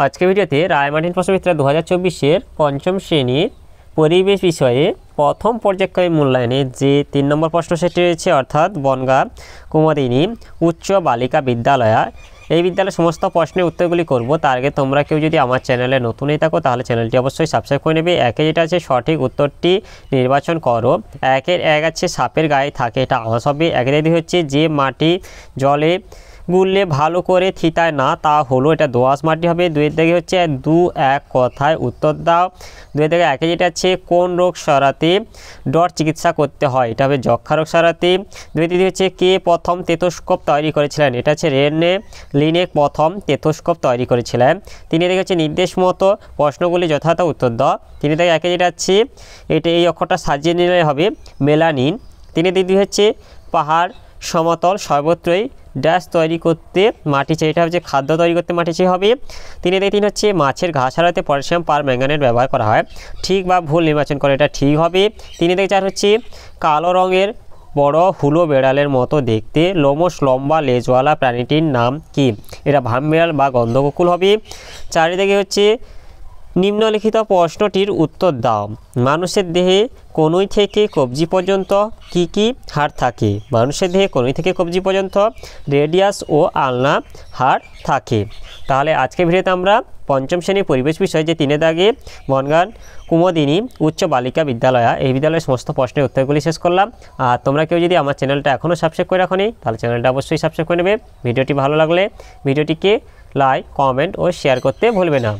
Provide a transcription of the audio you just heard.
আজকের ভিডিওতে রায়মার্টিন প্রশ্নবিচিত্রা 2024-এর পঞ্চম শ্রেণীর পরিবেশ বিষয়ে প্রথম পর্যায়ক্রমিক মূল্যায়নে যে 3 নম্বর প্রশ্ন সেটি রয়েছে, অর্থাৎ বনগাঁ কুমুদিনী উচ্চ বালিকা বিদ্যালয়। এই বিদ্যালয়ের সমস্ত প্রশ্নের উত্তরগুলি করব। তার আগে তোমরা কেউ যদি আমার চ্যানেলে নতুন হয়ে থাকো তাহলে চ্যানেলটি অবশ্যই সাবস্ক্রাইব করে নেবে। একে যেটা আছে সঠিক উত্তরটি নির্বাচন করো। একের এক আছে সাপের গায়ে থাকে, এটা আঁশ হবে। একের দুই হচ্ছে যে মাটি জলে গুললে ভালো করে থিতায় না তা হলো, এটা দোআঁশ মাটি হবে। দুইয়ের দিকে হচ্ছে 2 1 কথায় উত্তর দাও। দুইয়ের দিকে একে যেটা আছে কোন রোগ সরাতে ডট চিকিৎসা করতে হয়, এটা হবে যক্ষা রোগ সরাতে। দুই দিকে হচ্ছে কে প্রথম টেথোস্কোপ তৈরি করেছিলেন, এটা হচ্ছে রেনে লিনেক প্রথম টেথোস্কোপ তৈরি করেছিলেন। তিনের দিকে হচ্ছে নির্দেশ মতো প্রশ্নগুলি যথাযথ উত্তর দাও। তিনের দিকে একে যেটা আছে এটা এই অক্ষরটা সাজিয়ে নিলে হবে মেলানিন। তিনের দিকে হচ্ছে পাহাড় সমতল সর্বত্রই ড্যাশ তৈরি করতে মাটি চাই, এটা হচ্ছে খাদ্য তৈরি করতে মাটি চাই হবে। তিন হচ্ছে মাছের ঘা ছাড়াতে পটাশিয়াম পার ম্যাঙ্গানেট ব্যবহার করা হয়, ঠিক বা ভুল নির্বাচন করে, এটা ঠিক হবে। 3 থেকে 4 হচ্ছে কালো রঙের বড় হুলো বেড়ালের মতো দেখতে লোমশ লম্বা লেজওয়ালা প্রাণীটির নাম কি, এটা ভামবিড়াল বা গন্ধকুকুল হবে। 4 থেকে হচ্ছে নিম্নলিখিত প্রশ্নটির উত্তর দাও। মানুষের দেহে কনুই থেকে কবজি পর্যন্ত কি কি হাড় থাকে, মানুষের দেহে কনুই থেকে কবজি পর্যন্ত রেডিয়াস ও আলনা হাড় থাকে। তাহলে আজকের ভিডিওতে আমরা পঞ্চম শ্রেণীর পরিবেশ বিষয়ে যে 3 দাগে বনগাঁ কুমুদিনী উচ্চ বালিকা বিদ্যালয় এই বিদ্যালয়ের সমস্ত প্রশ্নের উত্তরগুলি শেষ করলাম। আর তোমরা কেউ যদি আমার চ্যানেলটা এখনও সাবস্ক্রাইব করে রাখোনি তাহলে চ্যানেলটা অবশ্যই সাবস্ক্রাইব করে নেবে। ভিডিওটি ভালো লাগলে ভিডিওটিকে লাইক কমেন্ট ও শেয়ার করতে ভুলবে না।